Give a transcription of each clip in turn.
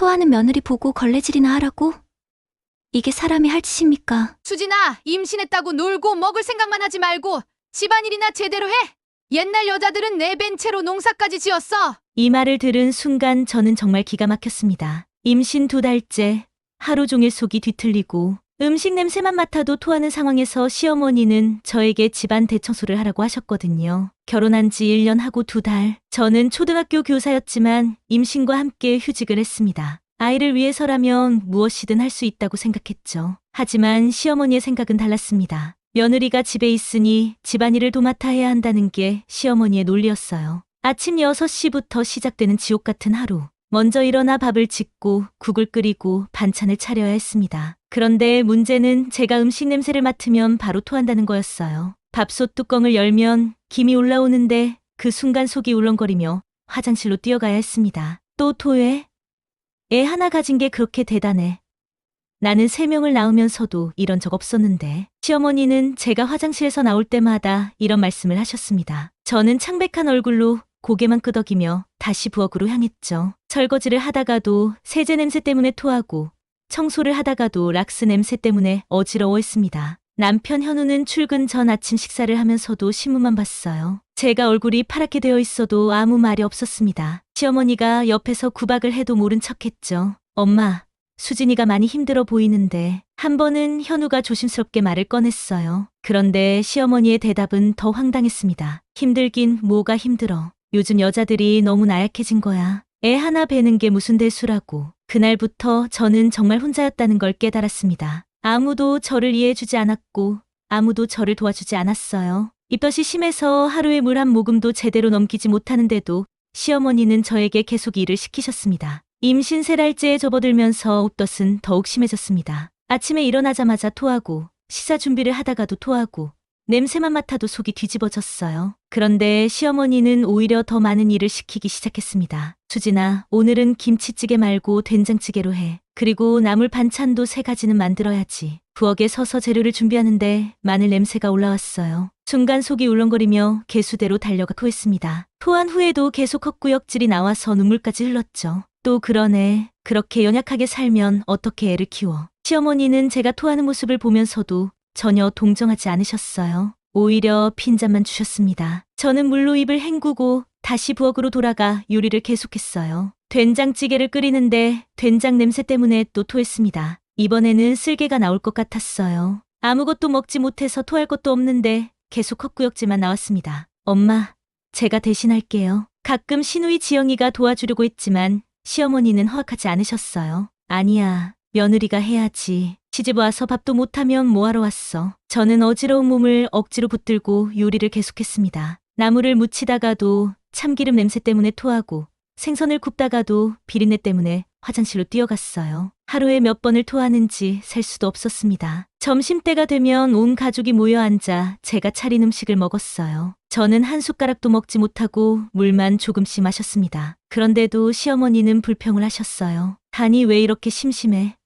토하는 며느리 보고 걸레질이나 하라고? 이게 사람이 할 짓입니까? 수진아, 임신했다고 놀고 먹을 생각만 하지 말고 집안일이나 제대로 해. 옛날 여자들은 내벤 채로 농사까지 지었어. 이 말을 들은 순간 저는 정말 기가 막혔습니다. 임신 2달째, 하루 종일 속이 뒤틀리고 음식 냄새만 맡아도 토하는 상황에서 시어머니는 저에게 집안 대청소를 하라고 하셨거든요. 결혼한 지 1년 하고 2달, 저는 초등학교 교사였지만 임신과 함께 휴직을 했습니다. 아이를 위해서라면 무엇이든 할 수 있다고 생각했죠. 하지만 시어머니의 생각은 달랐습니다. 며느리가 집에 있으니 집안일을 도맡아 해야 한다는 게 시어머니의 논리였어요. 아침 6시부터 시작되는 지옥 같은 하루. 먼저 일어나 밥을 짓고 국을 끓이고 반찬을 차려야 했습니다. 그런데 문제는 제가 음식 냄새를 맡으면 바로 토한다는 거였어요. 밥솥 뚜껑을 열면 김이 올라오는데 그 순간 속이 울렁거리며 화장실로 뛰어가야 했습니다. 또 토해? 애 하나 가진 게 그렇게 대단해. 나는 3명을 낳으면서도 이런 적 없었는데 시어머니는 제가 화장실에서 나올 때마다 이런 말씀을 하셨습니다. 저는 창백한 얼굴로 고개만 끄덕이며 다시 부엌으로 향했죠. 설거지를 하다가도 세제 냄새 때문에 토하고 청소를 하다가도 락스 냄새 때문에 어지러워했습니다. 남편 현우는 출근 전 아침 식사를 하면서도 신문만 봤어요. 제가 얼굴이 파랗게 되어 있어도 아무 말이 없었습니다. 시어머니가 옆에서 구박을 해도 모른 척했죠. 엄마, 수진이가 많이 힘들어 보이는데. 한 번은 현우가 조심스럽게 말을 꺼냈어요. 그런데 시어머니의 대답은 더 황당했습니다. 힘들긴 뭐가 힘들어. 요즘 여자들이 너무 나약해진 거야. 애 하나 베는 게 무슨 대수라고. 그날부터 저는 정말 혼자였다는 걸 깨달았습니다. 아무도 저를 이해해주지 않았고 아무도 저를 도와주지 않았어요. 입덧이 심해서 하루에 물 한 모금도 제대로 넘기지 못하는데도 시어머니는 저에게 계속 일을 시키셨습니다. 임신 3달째에 접어들면서 옷덧은 더욱 심해졌습니다. 아침에 일어나자마자 토하고 식사 준비를 하다가도 토하고 냄새만 맡아도 속이 뒤집어졌어요. 그런데 시어머니는 오히려 더 많은 일을 시키기 시작했습니다. 수진아, 오늘은 김치찌개 말고 된장찌개로 해. 그리고 나물 반찬도 3가지는 만들어야지. 부엌에 서서 재료를 준비하는데 마늘 냄새가 올라왔어요. 순간 속이 울렁거리며 개수대로 달려가 토했습니다. 토한 후에도 계속 헛구역질이 나와서 눈물까지 흘렀죠. 또 그러네. 그렇게 연약하게 살면 어떻게 애를 키워. 시어머니는 제가 토하는 모습을 보면서도 전혀 동정하지 않으셨어요. 오히려 핀잔만 주셨습니다. 저는 물로 입을 헹구고 다시 부엌으로 돌아가 요리를 계속했어요. 된장찌개를 끓이는데 된장 냄새 때문에 또 토했습니다. 이번에는 쓸개가 나올 것 같았어요. 아무것도 먹지 못해서 토할 것도 없는데 계속 헛구역질만 나왔습니다. 엄마, 제가 대신할게요. 가끔 시누이 지영이가 도와주려고 했지만 시어머니는 허락하지 않으셨어요. 아니야, 며느리가 해야지. 시집 와서 밥도 못하면 뭐하러 왔어. 저는 어지러운 몸을 억지로 붙들고 요리를 계속했습니다. 나물을 무치다가도 참기름 냄새 때문에 토하고 생선을 굽다가도 비린내 때문에 화장실로 뛰어갔어요. 하루에 몇 번을 토하는지 셀 수도 없었습니다. 점심때가 되면 온 가족이 모여 앉아 제가 차린 음식을 먹었어요. 저는 한 숟가락도 먹지 못하고 물만 조금씩 마셨습니다. 그런데도 시어머니는 불평을 하셨어요. 간이 왜 이렇게 심심해?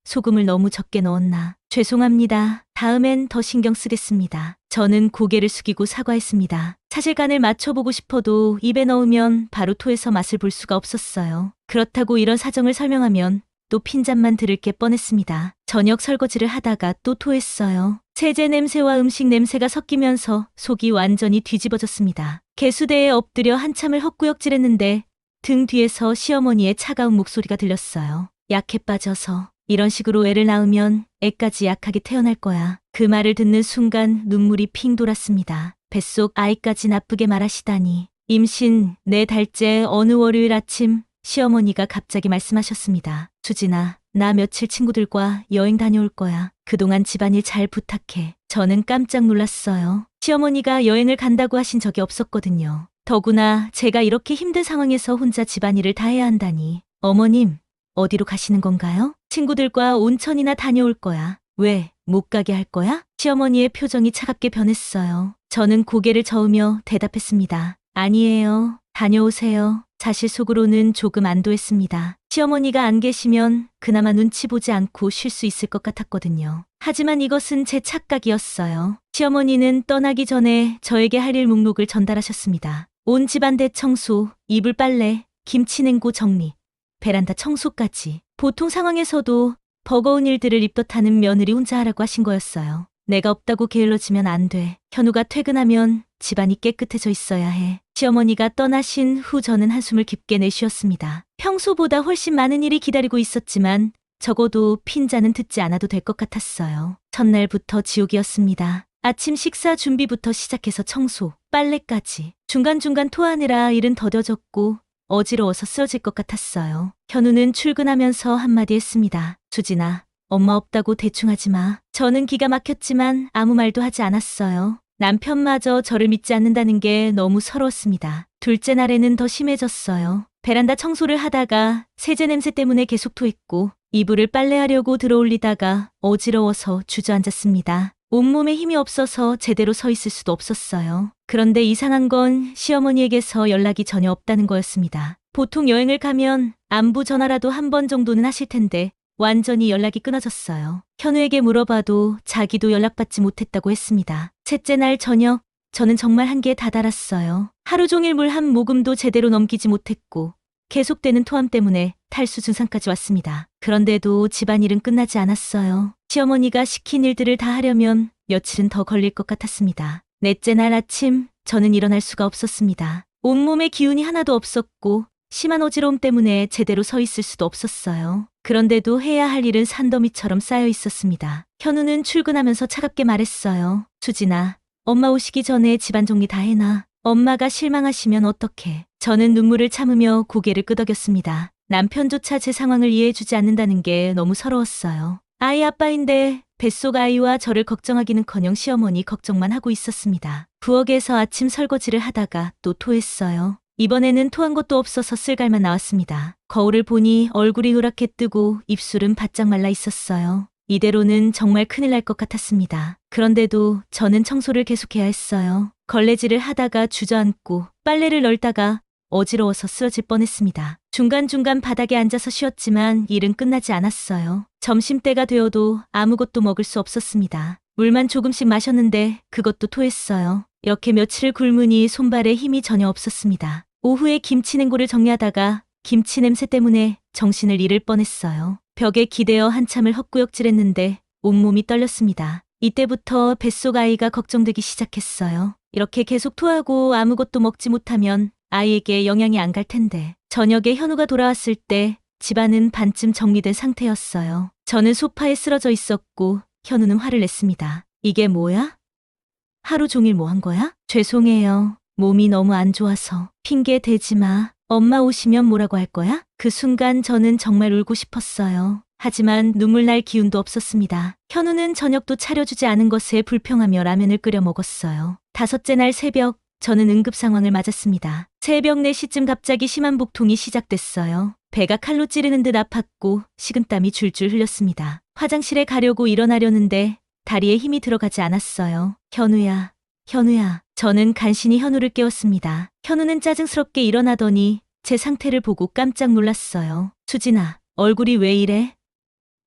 소금을 너무 적게 넣었나? 죄송합니다. 다음엔 더 신경 쓰겠습니다. 저는 고개를 숙이고 사과했습니다. 사실 간을 맞춰보고 싶어도 입에 넣으면 바로 토해서 맛을 볼 수가 없었어요. 그렇다고 이런 사정을 설명하면 또 핀잔만 들을 게 뻔했습니다. 저녁 설거지를 하다가 또 토했어요. 세제 냄새와 음식 냄새가 섞이면서 속이 완전히 뒤집어졌습니다. 개수대에 엎드려 한참을 헛구역질했는데 등 뒤에서 시어머니의 차가운 목소리가 들렸어요. 약해 빠져서. 이런 식으로 애를 낳으면 애까지 약하게 태어날 거야. 그 말을 듣는 순간 눈물이 핑 돌았습니다. 뱃속 아이까지 나쁘게 말하시다니. 임신 4달째 어느 월요일 아침 시어머니가 갑자기 말씀하셨습니다. 수진아, 나 며칠 친구들과 여행 다녀올 거야. 그동안 집안일 잘 부탁해. 저는 깜짝 놀랐어요. 시어머니가 여행을 간다고 하신 적이 없었거든요. 더구나 제가 이렇게 힘든 상황에서 혼자 집안일을 다 해야 한다니. 어머님, 어디로 가시는 건가요? 친구들과 온천이나 다녀올 거야. 왜, 못 가게 할 거야? 시어머니의 표정이 차갑게 변했어요. 저는 고개를 저으며 대답했습니다. 아니에요. 다녀오세요. 사실 속으로는 조금 안도했습니다. 시어머니가 안 계시면 그나마 눈치 보지 않고 쉴 수 있을 것 같았거든요. 하지만 이것은 제 착각이었어요. 시어머니는 떠나기 전에 저에게 할 일 목록을 전달하셨습니다. 온 집안 대청소, 이불 빨래, 김치 냉고 정리. 베란다 청소까지. 보통 상황에서도 버거운 일들을 입덧하는 며느리 혼자 하라고 하신 거였어요. 내가 없다고 게을러지면 안 돼. 현우가 퇴근하면 집안이 깨끗해져 있어야 해. 시어머니가 떠나신 후 저는 한숨을 깊게 내쉬었습니다. 평소보다 훨씬 많은 일이 기다리고 있었지만 적어도 핀잔은 듣지 않아도 될 것 같았어요. 첫날부터 지옥이었습니다. 아침 식사 준비부터 시작해서 청소, 빨래까지. 중간중간 토하느라 일은 더뎌졌고 어지러워서 쓰러질 것 같았어요. 현우는 출근하면서 한마디 했습니다. 수진아, 엄마 없다고 대충 하지 마. 저는 기가 막혔지만 아무 말도 하지 않았어요. 남편마저 저를 믿지 않는다는 게 너무 서러웠습니다. 둘째 날에는 더 심해졌어요. 베란다 청소를 하다가 세제 냄새 때문에 계속 토했고 이불을 빨래하려고 들어올리다가 어지러워서 주저앉았습니다. 온몸에 힘이 없어서 제대로 서 있을 수도 없었어요. 그런데 이상한 건 시어머니에게서 연락이 전혀 없다는 거였습니다. 보통 여행을 가면 안부 전화라도 한 번 정도는 하실 텐데 완전히 연락이 끊어졌어요. 현우에게 물어봐도 자기도 연락받지 못했다고 했습니다. 셋째 날 저녁, 저는 정말 한계에 다다랐어요. 하루 종일 물 한 모금도 제대로 넘기지 못했고 계속되는 토함 때문에 탈수 증상까지 왔습니다. 그런데도 집안일은 끝나지 않았어요. 시어머니가 시킨 일들을 다 하려면 며칠은 더 걸릴 것 같았습니다. 넷째 날 아침, 저는 일어날 수가 없었습니다. 온몸에 기운이 하나도 없었고 심한 어지러움 때문에 제대로 서 있을 수도 없었어요. 그런데도 해야 할 일은 산더미처럼 쌓여 있었습니다. 현우는 출근하면서 차갑게 말했어요. 수진아, 엄마 오시기 전에 집안 정리 다 해놔. 엄마가 실망하시면 어떡해. 저는 눈물을 참으며 고개를 끄덕였습니다. 남편조차 제 상황을 이해해주지 않는다는 게 너무 서러웠어요. 아이 아빠인데 뱃속 아이와 저를 걱정하기는커녕 시어머니 걱정만 하고 있었습니다. 부엌에서 아침 설거지를 하다가 또 토했어요. 이번에는 토한 것도 없어서 쓸갈만 나왔습니다. 거울을 보니 얼굴이 노랗게 뜨고 입술은 바짝 말라 있었어요. 이대로는 정말 큰일 날 것 같았습니다. 그런데도 저는 청소를 계속해야 했어요. 걸레질을 하다가 주저앉고 빨래를 널다가 어지러워서 쓰러질 뻔했습니다. 중간중간 바닥에 앉아서 쉬었지만 일은 끝나지 않았어요. 점심때가 되어도 아무것도 먹을 수 없었습니다. 물만 조금씩 마셨는데 그것도 토했어요. 이렇게 며칠을 굶으니 손발에 힘이 전혀 없었습니다. 오후에 김치 냉고를 정리하다가 김치 냄새 때문에 정신을 잃을 뻔했어요. 벽에 기대어 한참을 헛구역질했는데 온몸이 떨렸습니다. 이때부터 뱃속 아이가 걱정되기 시작했어요. 이렇게 계속 토하고 아무것도 먹지 못하면 아이에게 영향이 안 갈 텐데. 저녁에 현우가 돌아왔을 때 집안은 반쯤 정리된 상태였어요. 저는 소파에 쓰러져 있었고 현우는 화를 냈습니다. 이게 뭐야? 하루 종일 뭐 한 거야? 죄송해요. 몸이 너무 안 좋아서. 핑계 대지 마. 엄마 오시면 뭐라고 할 거야? 그 순간 저는 정말 울고 싶었어요. 하지만 눈물 날 기운도 없었습니다. 현우는 저녁도 차려주지 않은 것에 불평하며 라면을 끓여 먹었어요. 다섯째 날 새벽, 저는 응급 상황을 맞았습니다. 새벽 4시쯤 갑자기 심한 복통이 시작됐어요. 배가 칼로 찌르는 듯 아팠고 식은땀이 줄줄 흘렸습니다. 화장실에 가려고 일어나려는데 다리에 힘이 들어가지 않았어요. 현우야, 현우야. 저는 간신히 현우를 깨웠습니다. 현우는 짜증스럽게 일어나더니 제 상태를 보고 깜짝 놀랐어요. 수진아, 얼굴이 왜 이래?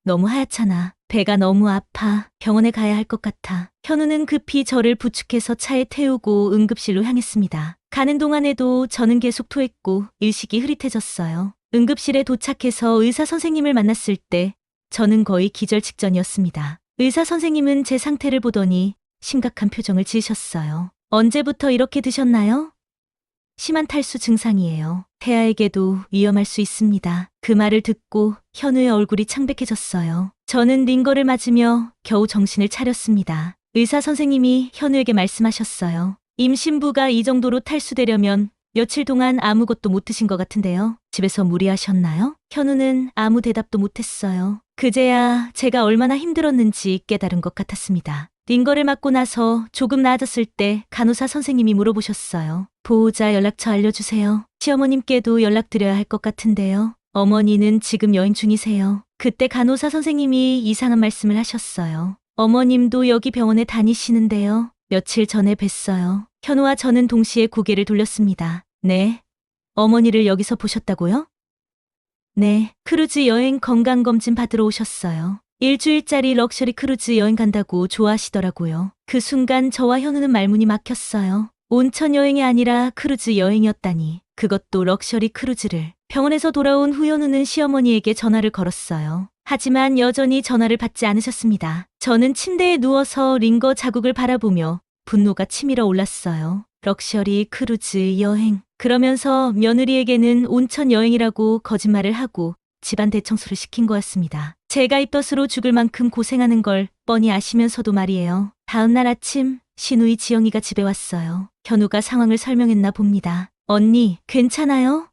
너무 하얗잖아. 배가 너무 아파. 병원에 가야 할 것 같아. 현우는 급히 저를 부축해서 차에 태우고 응급실로 향했습니다. 가는 동안에도 저는 계속 토했고 일식이 흐릿해졌어요. 응급실에 도착해서 의사 선생님을 만났을 때 저는 거의 기절 직전이었습니다. 의사 선생님은 제 상태를 보더니 심각한 표정을 지으셨어요. 언제부터 이렇게 드셨나요? 심한 탈수 증상이에요. 태아에게도 위험할 수 있습니다. 그 말을 듣고 현우의 얼굴이 창백해졌어요. 저는 링거를 맞으며 겨우 정신을 차렸습니다. 의사 선생님이 현우에게 말씀하셨어요. 임신부가 이 정도로 탈수되려면 며칠 동안 아무것도 못 드신 것 같은데요. 집에서 무리하셨나요? 현우는 아무 대답도 못했어요. 그제야 제가 얼마나 힘들었는지 깨달은 것 같았습니다. 링거를 맞고 나서 조금 나아졌을 때 간호사 선생님이 물어보셨어요. 보호자 연락처 알려주세요. 시어머님께도 연락드려야 할 것 같은데요. 어머니는 지금 여행 중이세요. 그때 간호사 선생님이 이상한 말씀을 하셨어요. 어머님도 여기 병원에 다니시는데요. 며칠 전에 뵀어요. 현우와 저는 동시에 고개를 돌렸습니다. 네. 어머니를 여기서 보셨다고요? 네. 크루즈 여행 건강검진 받으러 오셨어요. 일주일짜리 럭셔리 크루즈 여행 간다고 좋아하시더라고요. 그 순간 저와 현우는 말문이 막혔어요. 온천 여행이 아니라 크루즈 여행이었다니. 그것도 럭셔리 크루즈를. 병원에서 돌아온 후 현우는 시어머니에게 전화를 걸었어요. 하지만 여전히 전화를 받지 않으셨습니다. 저는 침대에 누워서 링거 자국을 바라보며 분노가 치밀어 올랐어요. 럭셔리 크루즈 여행. 그러면서 며느리에게는 온천 여행이라고 거짓말을 하고 집안 대청소를 시킨 거였습니다. 제가 입덧으로 죽을 만큼 고생하는 걸 뻔히 아시면서도 말이에요. 다음 날 아침 신우이 지영이가 집에 왔어요. 현우가 상황을 설명했나 봅니다. 언니, 괜찮아요?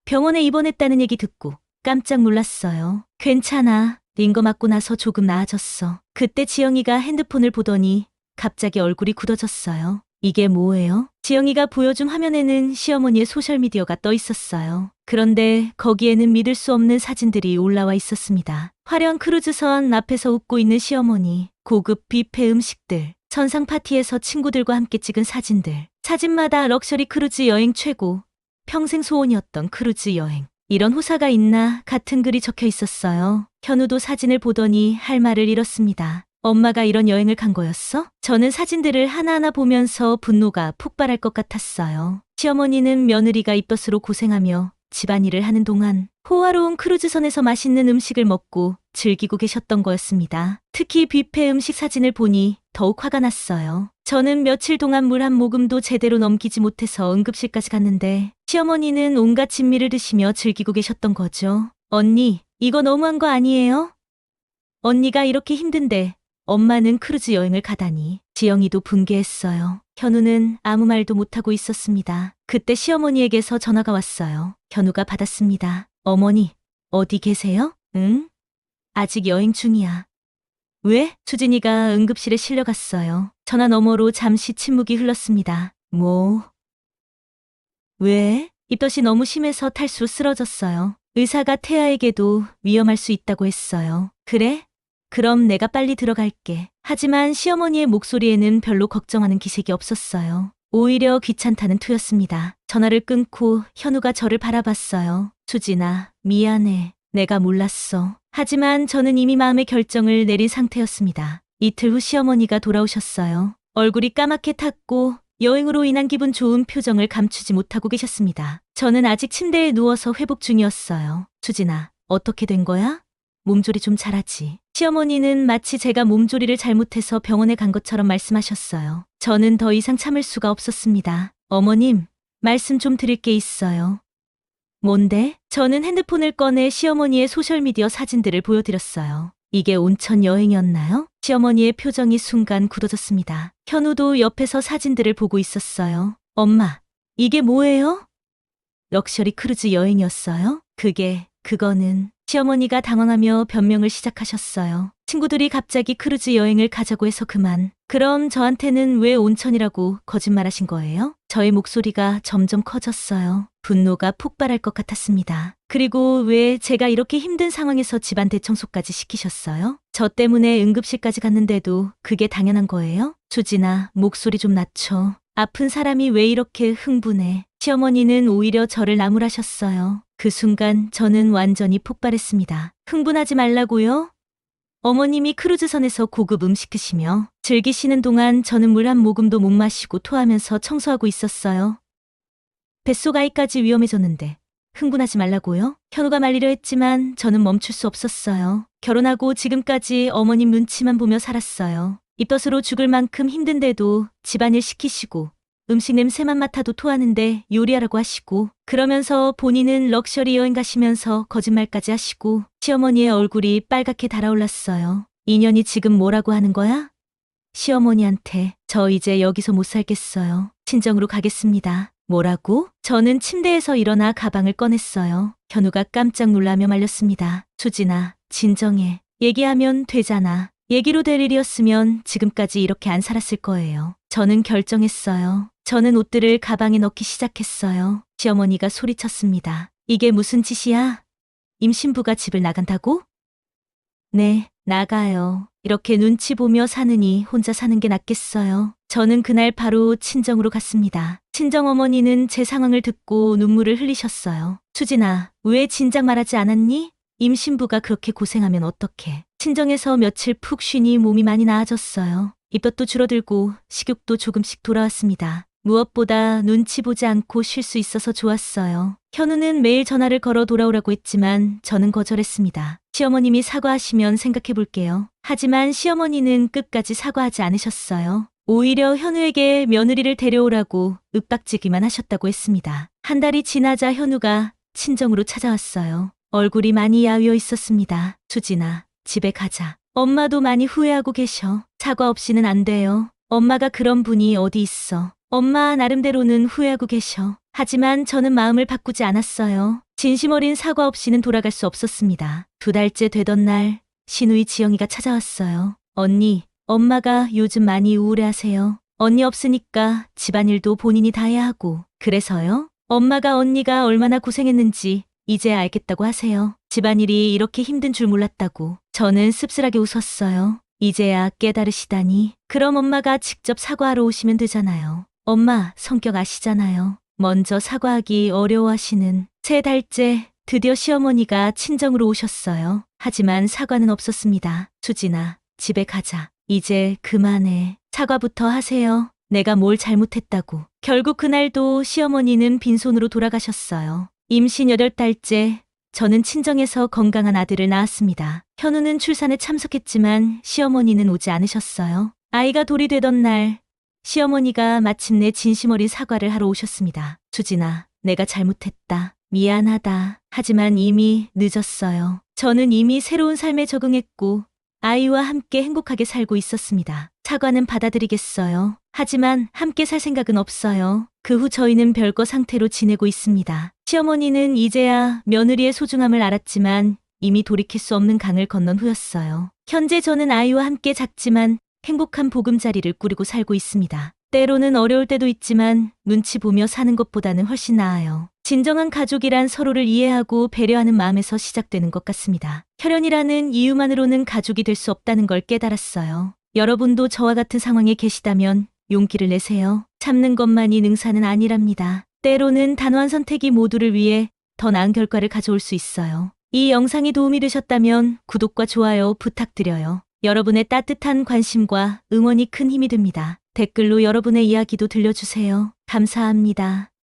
병원에 입원했다는 얘기 듣고 깜짝 놀랐어요. 괜찮아. 링거 맞고 나서 조금 나아졌어. 그때 지영이가 핸드폰을 보더니 갑자기 얼굴이 굳어졌어요. 이게 뭐예요? 지영이가 보여준 화면에는 시어머니의 소셜미디어가 떠 있었어요. 그런데 거기에는 믿을 수 없는 사진들이 올라와 있었습니다. 화려한 크루즈선 앞에서 웃고 있는 시어머니, 고급 뷔페 음식들, 선상 파티에서 친구들과 함께 찍은 사진들, 사진마다 럭셔리 크루즈 여행 최고, 평생 소원이었던 크루즈 여행. 이런 호사가 있나 같은 글이 적혀 있었어요. 현우도 사진을 보더니 할 말을 잃었습니다. 엄마가 이런 여행을 간 거였어? 저는 사진들을 하나하나 보면서 분노가 폭발할 것 같았어요. 시어머니는 며느리가 입덧으로 고생하며 집안일을 하는 동안 호화로운 크루즈선에서 맛있는 음식을 먹고 즐기고 계셨던 거였습니다. 특히 뷔페 음식 사진을 보니 더욱 화가 났어요. 저는 며칠 동안 물 한 모금도 제대로 넘기지 못해서 응급실까지 갔는데 시어머니는 온갖 진미를 드시며 즐기고 계셨던 거죠. 언니, 이거 너무한 거 아니에요? 언니가 이렇게 힘든데 엄마는 크루즈 여행을 가다니. 지영이도 분개했어요. 현우는 아무 말도 못하고 있었습니다. 그때 시어머니에게서 전화가 왔어요. 현우가 받았습니다. 어머니, 어디 계세요? 응? 아직 여행 중이야. 왜? 수진이가 응급실에 실려갔어요. 전화 너머로 잠시 침묵이 흘렀습니다. 왜? 입덧이 너무 심해서 탈수로 쓰러졌어요. 의사가 태아에게도 위험할 수 있다고 했어요. 그래? 그럼 내가 빨리 들어갈게. 하지만 시어머니의 목소리에는 별로 걱정하는 기색이 없었어요. 오히려 귀찮다는 투였습니다. 전화를 끊고 현우가 저를 바라봤어요. 수진아, 미안해. 내가 몰랐어. 하지만 저는 이미 마음의 결정을 내린 상태였습니다. 이틀 후 시어머니가 돌아오셨어요. 얼굴이 까맣게 탔고 여행으로 인한 기분 좋은 표정을 감추지 못하고 계셨습니다. 저는 아직 침대에 누워서 회복 중이었어요. 수진아, 어떻게 된 거야? 몸조리 좀 잘하지. 시어머니는 마치 제가 몸조리를 잘못해서 병원에 간 것처럼 말씀하셨어요. 저는 더 이상 참을 수가 없었습니다. 어머님, 말씀 좀 드릴 게 있어요. 뭔데? 저는 핸드폰을 꺼내 시어머니의 소셜미디어 사진들을 보여드렸어요. 이게 온천 여행이었나요? 시어머니의 표정이 순간 굳어졌습니다. 현우도 옆에서 사진들을 보고 있었어요. 엄마, 이게 뭐예요? 럭셔리 크루즈 여행이었어요? 그거는... 시어머니가 당황하며 변명을 시작하셨어요. 친구들이 갑자기 크루즈 여행을 가자고 해서 그만. 그럼 저한테는 왜 온천이라고 거짓말하신 거예요? 저의 목소리가 점점 커졌어요. 분노가 폭발할 것 같았습니다. 그리고 왜 제가 이렇게 힘든 상황에서 집안 대청소까지 시키셨어요? 저 때문에 응급실까지 갔는데도 그게 당연한 거예요? 수진아, 목소리 좀 낮춰. 아픈 사람이 왜 이렇게 흥분해? 시어머니는 오히려 저를 나무라셨어요. 그 순간 저는 완전히 폭발했습니다. 흥분하지 말라고요? 어머님이 크루즈선에서 고급 음식 드시며 즐기시는 동안 저는 물 한 모금도 못 마시고 토하면서 청소하고 있었어요. 뱃속 아이까지 위험해졌는데 흥분하지 말라고요? 현우가 말리려 했지만 저는 멈출 수 없었어요. 결혼하고 지금까지 어머님 눈치만 보며 살았어요. 입덧으로 죽을 만큼 힘든데도 집안일 시키시고 음식 냄새만 맡아도 토하는데 요리하라고 하시고 그러면서 본인은 럭셔리 여행 가시면서 거짓말까지 하시고 시어머니의 얼굴이 빨갛게 달아올랐어요. 인연이 지금 뭐라고 하는 거야? 시어머니한테 저 이제 여기서 못 살겠어요. 친정으로 가겠습니다. 뭐라고? 저는 침대에서 일어나 가방을 꺼냈어요. 현우가 깜짝 놀라며 말렸습니다. 수진아, 진정해. 얘기하면 되잖아. 얘기로 될 일이었으면 지금까지 이렇게 안 살았을 거예요. 저는 결정했어요. 저는 옷들을 가방에 넣기 시작했어요. 시어머니가 소리쳤습니다. 이게 무슨 짓이야? 임신부가 집을 나간다고? 네, 나가요. 이렇게 눈치 보며 사느니 혼자 사는 게 낫겠어요. 저는 그날 바로 친정으로 갔습니다. 친정어머니는 제 상황을 듣고 눈물을 흘리셨어요. 수진아, 왜 진작 말하지 않았니? 임신부가 그렇게 고생하면 어떡해. 친정에서 며칠 푹 쉬니 몸이 많이 나아졌어요. 입덧도 줄어들고 식욕도 조금씩 돌아왔습니다. 무엇보다 눈치 보지 않고 쉴 수 있어서 좋았어요. 현우는 매일 전화를 걸어 돌아오라고 했지만 저는 거절했습니다. 시어머님이 사과하시면 생각해 볼게요. 하지만 시어머니는 끝까지 사과하지 않으셨어요. 오히려 현우에게 며느리를 데려오라고 윽박지기만 하셨다고 했습니다. 한 달이 지나자 현우가 친정으로 찾아왔어요. 얼굴이 많이 야위어 있었습니다. 수진아, 집에 가자. 엄마도 많이 후회하고 계셔. 사과 없이는 안 돼요. 엄마가 그런 분이 어디 있어. 엄마 나름대로는 후회하고 계셔. 하지만 저는 마음을 바꾸지 않았어요. 진심 어린 사과 없이는 돌아갈 수 없었습니다. 2달째 되던 날, 시누이 지영이가 찾아왔어요. 언니, 엄마가 요즘 많이 우울해하세요. 언니 없으니까 집안일도 본인이 다 해야 하고. 그래서요? 엄마가 언니가 얼마나 고생했는지 이제 알겠다고 하세요. 집안일이 이렇게 힘든 줄 몰랐다고. 저는 씁쓸하게 웃었어요. 이제야 깨달으시다니. 그럼 엄마가 직접 사과하러 오시면 되잖아요. 엄마 성격 아시잖아요. 먼저 사과하기 어려워하시는. 3달째 드디어 시어머니가 친정으로 오셨어요. 하지만 사과는 없었습니다. 수진아, 집에 가자. 이제 그만해. 사과부터 하세요. 내가 뭘 잘못했다고. 결국 그날도 시어머니는 빈손으로 돌아가셨어요. 임신 8달째 저는 친정에서 건강한 아들을 낳았습니다. 현우는 출산에 참석했지만 시어머니는 오지 않으셨어요. 아이가 돌이 되던 날 시어머니가 마침내 진심 어린 사과를 하러 오셨습니다. 수진아, 내가 잘못했다. 미안하다. 하지만 이미 늦었어요. 저는 이미 새로운 삶에 적응했고 아이와 함께 행복하게 살고 있었습니다. 사과는 받아들이겠어요. 하지만 함께 살 생각은 없어요. 그 후 저희는 별거 상태로 지내고 있습니다. 시어머니는 이제야 며느리의 소중함을 알았지만 이미 돌이킬 수 없는 강을 건넌 후였어요. 현재 저는 아이와 함께 작지만 행복한 보금자리를 꾸리고 살고 있습니다. 때로는 어려울 때도 있지만 눈치 보며 사는 것보다는 훨씬 나아요. 진정한 가족이란 서로를 이해하고 배려하는 마음에서 시작되는 것 같습니다. 혈연이라는 이유만으로는 가족이 될 수 없다는 걸 깨달았어요. 여러분도 저와 같은 상황에 계시다면 용기를 내세요. 참는 것만이 능사는 아니랍니다. 때로는 단호한 선택이 모두를 위해 더 나은 결과를 가져올 수 있어요. 이 영상이 도움이 되셨다면 구독과 좋아요 부탁드려요. 여러분의 따뜻한 관심과 응원이 큰 힘이 됩니다. 댓글로 여러분의 이야기도 들려주세요. 감사합니다.